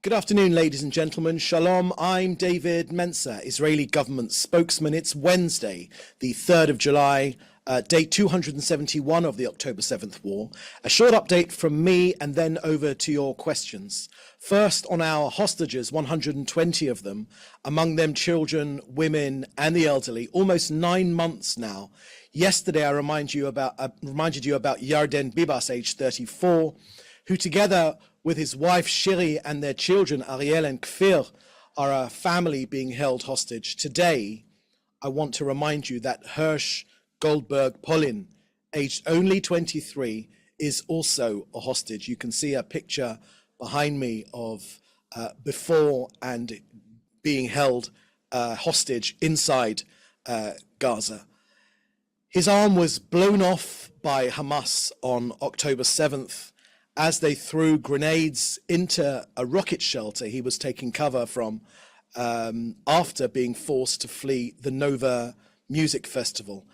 Good afternoon, ladies and gentlemen. Shalom, I'm David Mencer, Israeli government spokesman. It's Wednesday, the 3rd of July, day 271 of the October 7th war. A short update from me and then over to your questions. First, on our hostages, 120 of them, among them children, women and the elderly, almost 9 months now. Yesterday, I reminded you about Yarden Bibas, age 34, who together with his wife Shiri and their children Ariel and Kfir are a family being held hostage. Today, I want to remind you that Hirsch Goldberg Polin, aged only 23, is also a hostage. You can see a picture behind me of before and being held hostage inside Gaza. His arm was blown off by Hamas on October 7th. As they threw grenades into a rocket shelter he was taking cover from after being forced to flee the Nova Music Festival.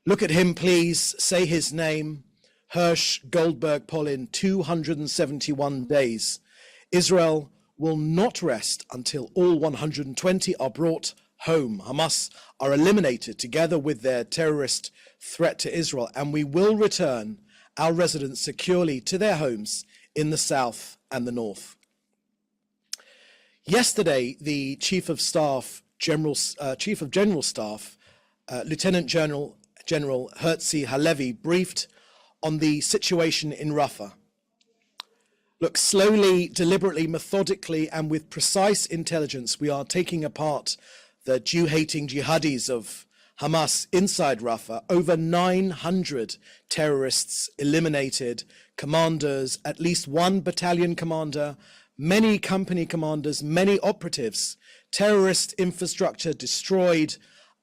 Look at him, please. Say his name. Hirsch Goldberg Polin, 271 days. Israel will not rest until all 120 are brought home. Hamas are eliminated together with their terrorist threat to Israel, and we will return our residents securely to their homes in the south and the north. Yesterday, the Chief of General Staff, Lieutenant General Herzi Halevi, briefed on the situation in Rafah. Look, slowly, deliberately, methodically, and with precise intelligence, we are taking apart the Jew-hating jihadis of Hamas inside Rafah. Over 900 terrorists eliminated, commanders, at least one battalion commander, many company commanders, many operatives, terrorist infrastructure destroyed,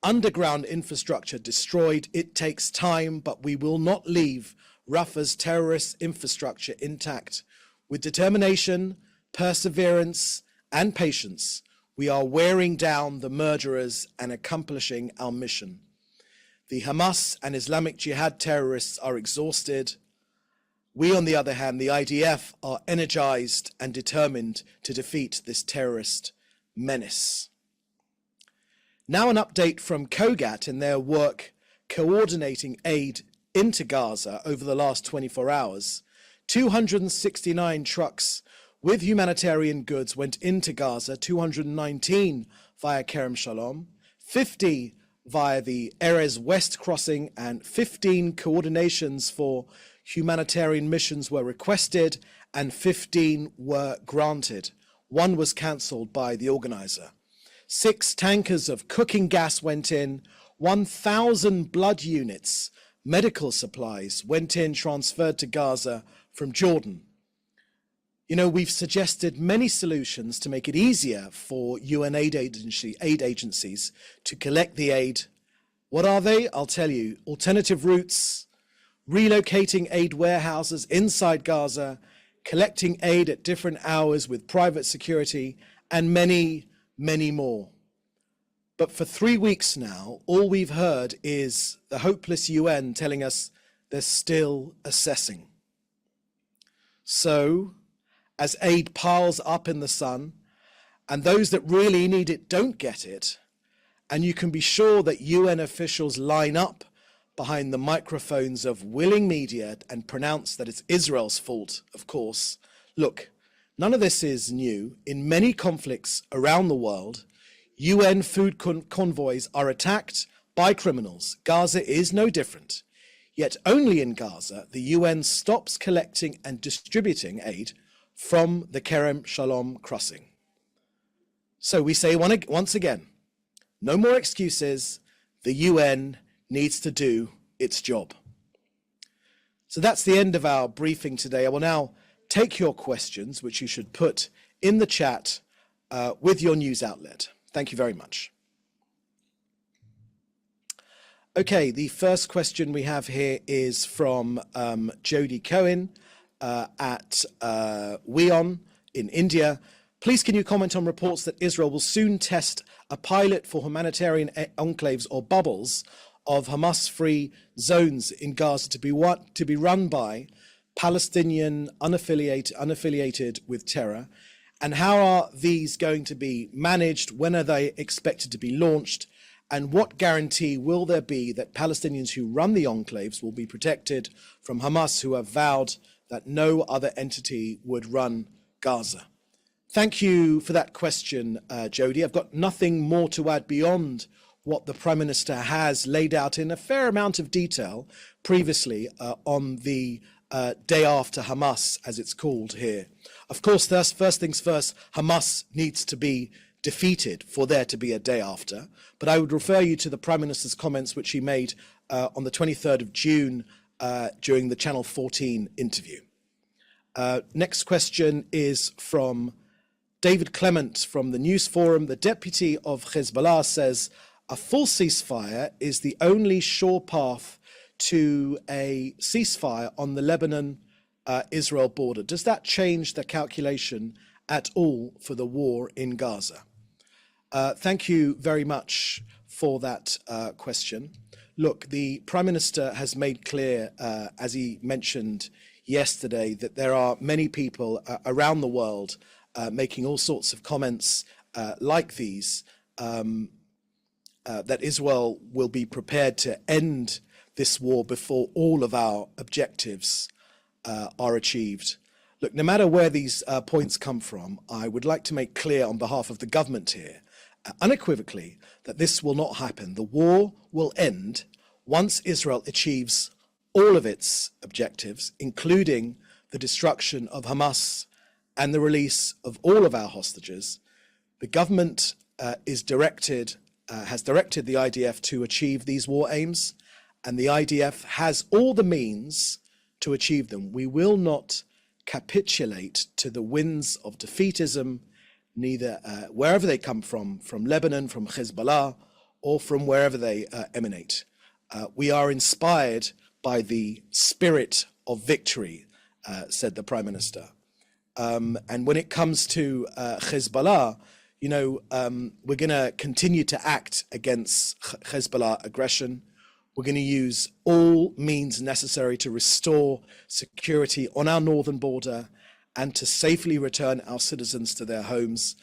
underground infrastructure destroyed. It takes time, but we will not leave Rafah's terrorist infrastructure intact. With determination, perseverance, and patience, we are wearing down the murderers and accomplishing our mission. The Hamas and Islamic Jihad terrorists are exhausted. We, on the other hand, the IDF, are energized and determined to defeat this terrorist menace. Now an update from COGAT in their work coordinating aid into Gaza over the last 24 hours. 269 trucks with humanitarian goods went into Gaza, 219 via Kerem Shalom, 50 via the Erez West crossing, and 15 coordinations for humanitarian missions were requested and 15 were granted. One was cancelled by the organizer. 6 tankers of cooking gas went in, 1,000 blood units, medical supplies went in, transferred to Gaza from Jordan. You know, we've suggested many solutions to make it easier for UN aid agencies to collect the aid. What are they? I'll tell you. Alternative routes, relocating aid warehouses inside Gaza, collecting aid at different hours with private security, and many, many more. But for 3 weeks now, all we've heard is the hopeless UN telling us they're still assessing. So, as aid piles up in the sun, and those that really need it don't get it, and you can be sure that UN officials line up behind the microphones of willing media and pronounce that it's Israel's fault, of course. Look, none of this is new. In many conflicts around the world, UN food convoys are attacked by criminals. Gaza is no different. Yet only in Gaza, the UN stops collecting and distributing aid from the Kerem Shalom crossing. So we say once again, no more excuses. The UN needs to do its job. So that's the end of our briefing today. I will now take your questions, which you should put in the chat with your news outlet. Thank you very much. Okay, the first question we have here is from Jody Cohen at WION in India. Please, can you comment on reports that Israel will soon test a pilot for humanitarian enclaves or bubbles of Hamas-free zones in Gaza to be run by Palestinian unaffiliated with terror, And how are these going to be managed? When are they expected to be launched? And what guarantee will there be that Palestinians who run the enclaves will be protected from Hamas, who have vowed that no other entity would run Gaza? Thank you for that question, Jody. I've got nothing more to add beyond what the Prime Minister has laid out in a fair amount of detail previously on the day after Hamas, as it's called here. Of course, first things first, Hamas needs to be defeated for there to be a day after. But I would refer you to the Prime Minister's comments, which he made on the 23rd of June during the Channel 14 interview. Next question is from David Clement from the News Forum. The deputy of Hezbollah says a full ceasefire is the only sure path to a ceasefire on the Lebanon-Israel border. Does that change the calculation at all for the war in Gaza? Thank you very much for that question. Look, the Prime Minister has made clear, as he mentioned yesterday, that there are many people around the world making all sorts of comments like these, that Israel will be prepared to end this war before all of our objectives are achieved. Look, no matter where these points come from, I would like to make clear on behalf of the government here, unequivocally, that this will not happen. The war will end once Israel achieves all of its objectives, including the destruction of Hamas and the release of all of our hostages. The government has directed the IDF to achieve these war aims, and the IDF has all the means to achieve them. We will not capitulate to the winds of defeatism, neither wherever they come from Lebanon, from Hezbollah, or from wherever they emanate. We are inspired by the spirit of victory, said the Prime Minister. And when it comes to Hezbollah, we're going to continue to act against Hezbollah aggression. We're going to use all means necessary to restore security on our northern border and to safely return our citizens to their homes.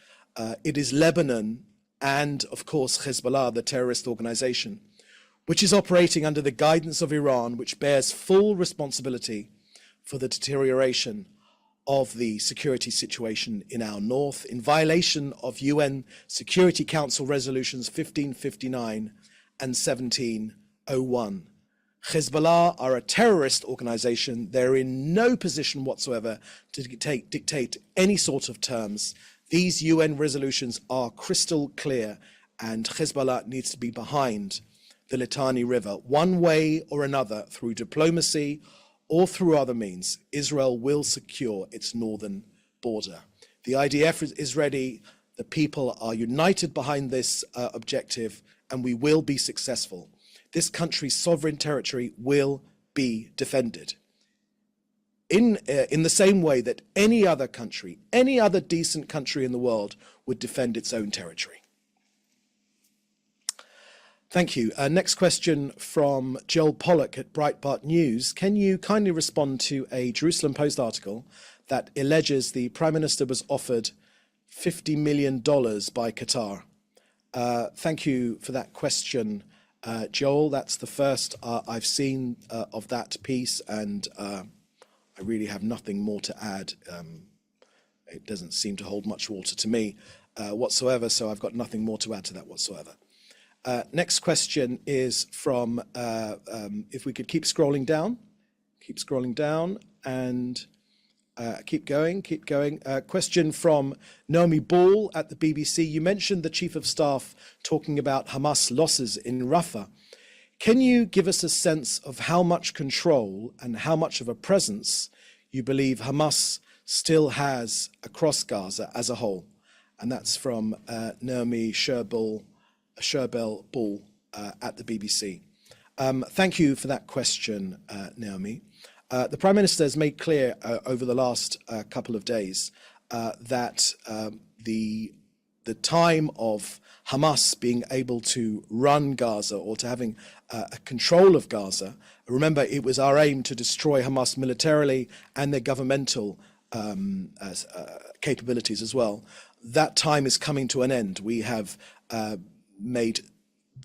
It is Lebanon and, of course, Hezbollah, the terrorist organization, which is operating under the guidance of Iran, which bears full responsibility for the deterioration of the security situation in our north, in violation of UN Security Council resolutions 1559 and 1701. Hezbollah are a terrorist organization. They're in no position whatsoever to dictate any sort of terms. These UN resolutions are crystal clear, and Hezbollah needs to be behind the Litani River, one way or another, through diplomacy or through other means. Israel will secure its northern border. The IDF is ready. The people are united behind this objective, and we will be successful. This country's sovereign territory will be defended in the same way that any other country, any other decent country in the world would defend its own territory. Thank you. Next question from Joel Pollack at Breitbart News. Can you kindly respond to a Jerusalem Post article that alleges the Prime Minister was offered $50 million by Qatar? Thank you for that question, Joel. That's the first I've seen of that piece, and I really have nothing more to add. It doesn't seem to hold much water to me whatsoever, so I've got nothing more to add to that whatsoever. Next question is from, if we could keep scrolling down, and keep going. Question from Naomi Ball at the BBC. You mentioned the Chief of Staff talking about Hamas losses in Rafah. Can you give us a sense of how much control and how much of a presence you believe Hamas still has across Gaza as a whole? And that's from Naomi Sherbel Ball at the BBC. Thank you for that question, Naomi. The Prime Minister has made clear over the last couple of days that the time of Hamas being able to run Gaza, or to having a control of Gaza, remember, it was our aim to destroy Hamas militarily and their governmental capabilities as well. That time is coming to an end. We have made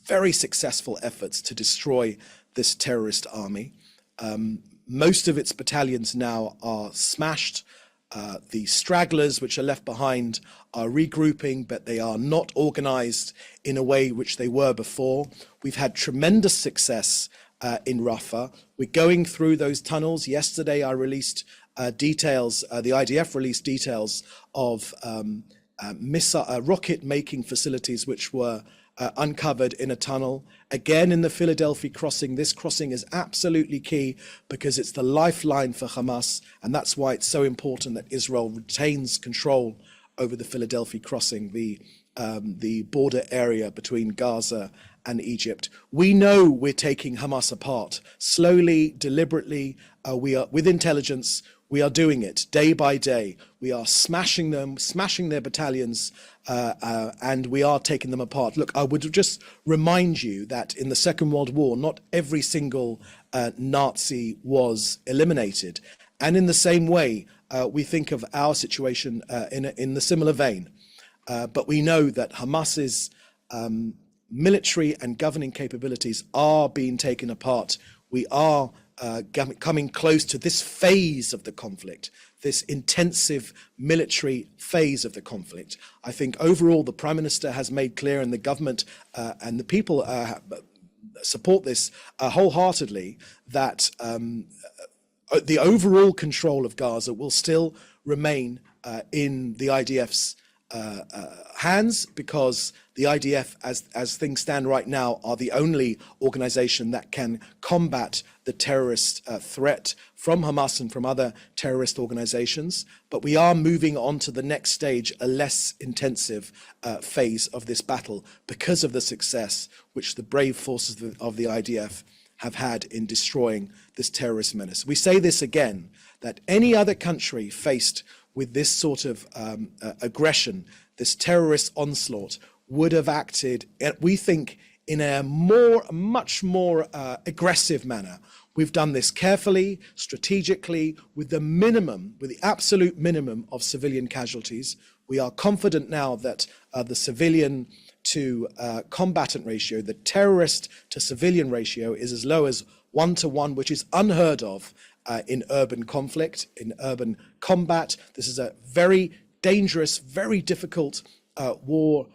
very successful efforts to destroy this terrorist army. Most of its battalions now are smashed. The stragglers which are left behind are regrouping, but they are not organized in a way which they were before. We've had tremendous success in Rafah. We're going through those tunnels. Yesterday I released details, the IDF released details of rocket-making facilities which were uncovered in a tunnel. Again, in the Philadelphia crossing, this crossing is absolutely key because it's the lifeline for Hamas, and that's why it's so important that Israel retains control over the Philadelphia crossing, the border area between Gaza and Egypt. We know we're taking Hamas apart slowly, deliberately. We are with intelligence. We are doing it day by day. We are smashing them, smashing their battalions, and we are taking them apart. Look, I would just remind you that in the Second World War, not every single Nazi was eliminated. And in the same way, we think of our situation in the similar vein. But we know that Hamas's military and governing capabilities are being taken apart. We are coming close to this phase of the conflict, this intensive military phase of the conflict. I think overall the Prime Minister has made clear, and the government and the people support this wholeheartedly, that the overall control of Gaza will still remain in the IDF's hands, because the IDF, as things stand right now, are the only organization that can combat the terrorist threat from Hamas and from other terrorist organizations. But we are moving on to the next stage, a less intensive phase of this battle, because of the success which the brave forces of the IDF have had in destroying this terrorist menace. We say this again, that any other country faced with this sort of aggression, this terrorist onslaught, would have acted, we think, in a much more aggressive manner. We've done this carefully, strategically, with the absolute minimum of civilian casualties. We are confident now that the civilian to combatant ratio, the terrorist to civilian ratio, is as low as 1-to-1, which is unheard of in urban conflict, in urban combat. This is a very dangerous, very difficult war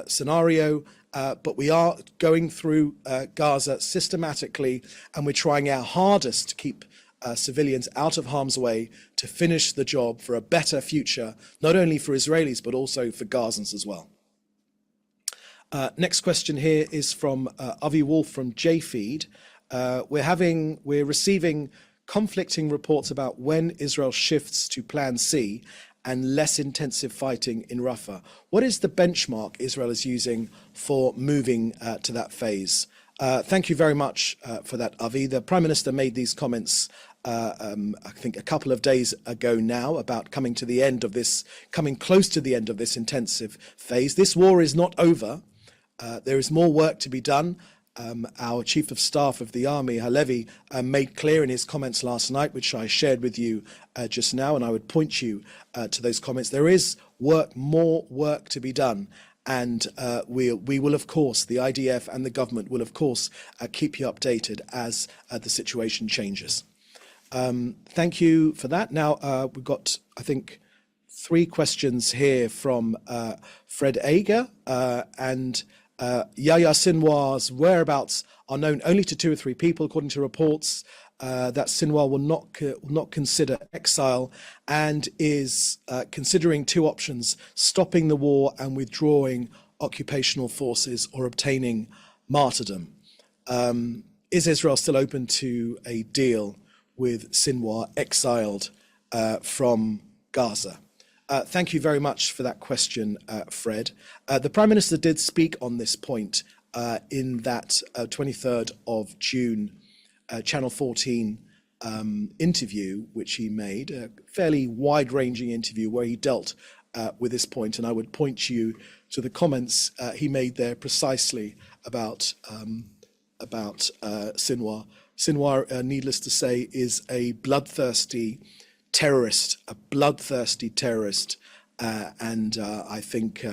scenario, but we are going through Gaza systematically, and we're trying our hardest to keep civilians out of harm's way, to finish the job for a better future, not only for Israelis, but also for Gazans as well. Next question here is from Avi Wolf from JFeed. We're receiving conflicting reports about when Israel shifts to Plan C and less intensive fighting in Rafah. What is the benchmark Israel is using for moving to that phase? Thank you very much for that, Avi. The Prime Minister made these comments, I think, a couple of days ago now, about coming close to the end of this intensive phase. This war is not over. There is more work to be done. Our Chief of Staff of the Army, Halevi, made clear in his comments last night, which I shared with you just now, and I would point you to those comments. There is more work to be done, and we will, of course, the IDF and the government will, of course, keep you updated as the situation changes. Thank you for that. Now, we've got, I think, 3 questions here from Fred Ager, and Yahya Sinwar's whereabouts are known only to 2 or 3 people, according to reports. That Sinwar will not consider exile, and is considering 2 options: stopping the war and withdrawing occupational forces, or obtaining martyrdom. Is Israel still open to a deal with Sinwar exiled from Gaza? Thank you very much for that question, Fred. The Prime Minister did speak on this point in that 23rd of June Channel 14 interview, which he made, a fairly wide-ranging interview where he dealt with this point. And I would point you to the comments he made there precisely about Sinwar. Sinwar, needless to say, is a bloodthirsty terrorist, a bloodthirsty terrorist, and I think,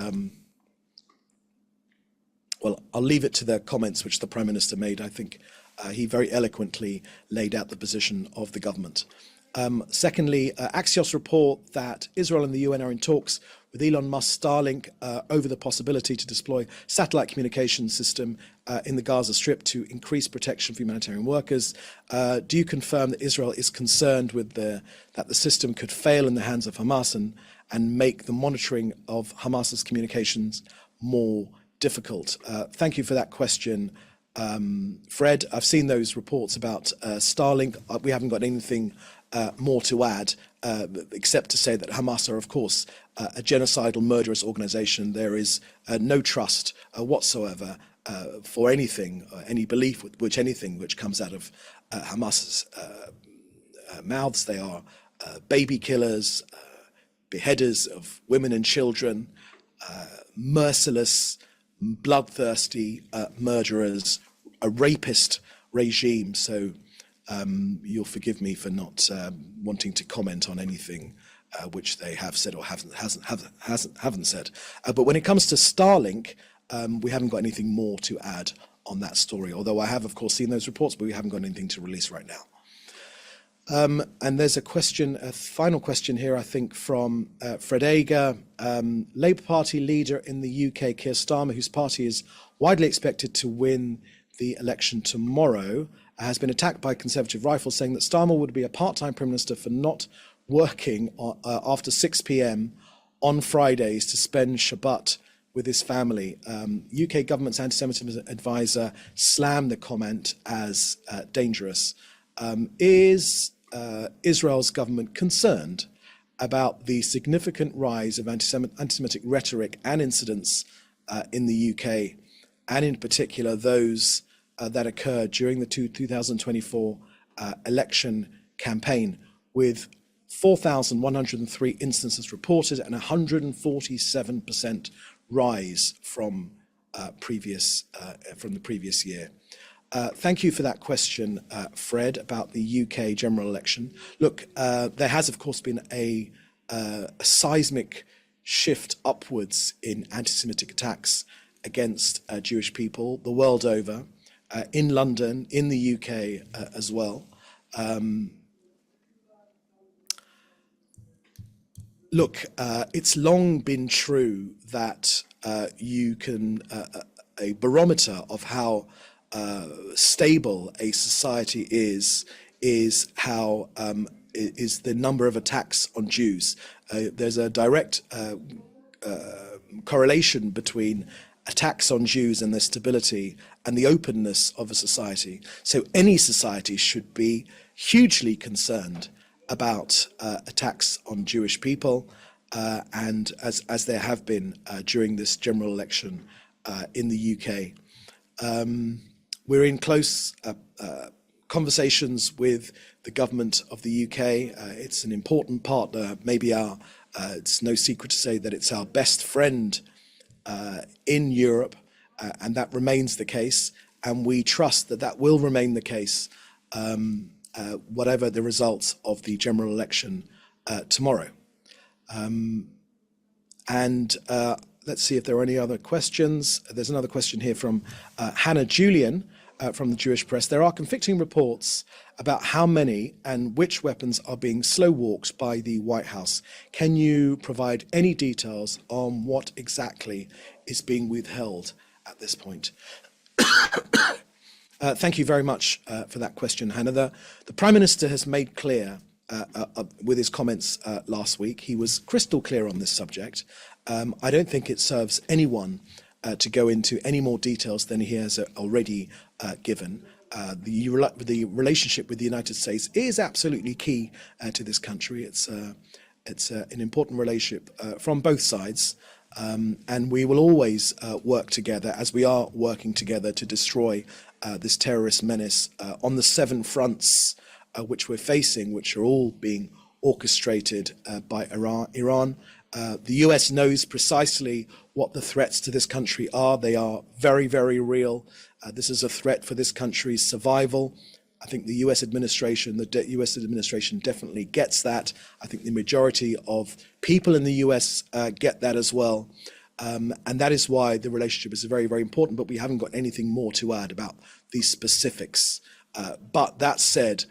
well, I'll leave it to the comments which the Prime Minister made. I think he very eloquently laid out the position of the government. Secondly, Axios report that Israel and the UN are in talks with Elon Musk's Starlink over the possibility to deploy satellite communication system in the Gaza Strip to increase protection for humanitarian workers. Do you confirm that Israel is concerned with that the system could fail in the hands of Hamas and make the monitoring of Hamas's communications more difficult? Thank you for that question, Fred. I've seen those reports about Starlink. We haven't got anything more to add, except to say that Hamas are, of course, a genocidal, murderous organization. There is no trust whatsoever for anything, any belief anything which comes out of Hamas's mouths. They are baby killers, beheaders of women and children, merciless, bloodthirsty murderers, a rapist regime. So you'll forgive me for not wanting to comment on anything which they have said or haven't said. But when it comes to Starlink, we haven't got anything more to add on that story. Although I have, of course, seen those reports, but we haven't got anything to release right now. And there's a final question here, I think, from Fred Ager, Labour Party leader in the UK, Keir Starmer, whose party is widely expected to win the election tomorrow, has been attacked by Conservative rifles, saying that Starmer would be a part-time Prime Minister for not working after 6 p.m. on Fridays to spend Shabbat with his family. UK government's anti-Semitism advisor slammed the comment as dangerous. Is Israel's government concerned about the significant rise of anti-Semitic rhetoric and incidents in the UK, and in particular those that occurred during the 2024 election campaign, with 4,103 instances reported and 147% rise from the previous year? Thank you for that question, Fred, about the UK general election. Look, there has, of course, been a seismic shift upwards in anti-Semitic attacks against Jewish people the world over, in London, in the UK as well. Look, it's long been true that you can, a barometer of how stable a society is how is the number of attacks on Jews. There's a direct correlation between attacks on Jews and their stability and the openness of a society. So any society should be hugely concerned about attacks on Jewish people, and as there have been during this general election in the UK. We're in close conversations with the government of the UK. It's an important partner, maybe it's no secret to say that it's our best friend in Europe, and that remains the case. And we trust that that will remain the case, whatever the results of the general election tomorrow. Let's see if there are any other questions. There's another question here from Hannah Julian from the Jewish Press. There are conflicting reports about how many and which weapons are being slow walked by the White House. Can you provide any details on what exactly is being withheld at this point? Thank you very much for that question, Hannah. The Prime Minister has made clear with his comments last week, he was crystal clear on this subject. I don't think it serves anyone to go into any more details than he has already given. The relationship with the United States is absolutely key to this country. It's an important relationship from both sides, and we will always work together, as we are working together, to destroy this terrorist menace on the 7 fronts which we're facing, which are all being orchestrated by Iran. The US knows precisely what the threats to this country are. They are very, very real. This is a threat for this country's survival, I think the US administration, US administration definitely gets that. I think the majority of people in the US get that as well. And that is why the relationship is very, very important, but we haven't got anything more to add about these specifics. But that said,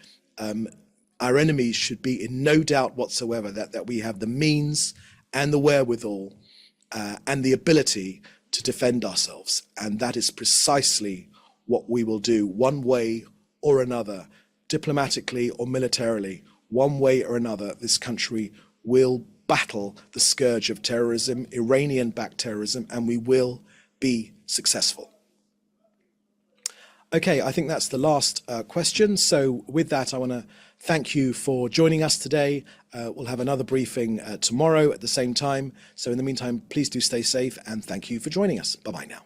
our enemies should be in no doubt whatsoever that we have the means and the wherewithal and the ability to defend ourselves. And that is precisely what we will do, one way or another, diplomatically or militarily, one way or another. This country will battle the scourge of terrorism, Iranian-backed terrorism, and we will be successful. Okay, I think that's the last question. So with that, I want to thank you for joining us today. We'll have another briefing tomorrow at the same time. So in the meantime, please do stay safe and thank you for joining us. Bye-bye now.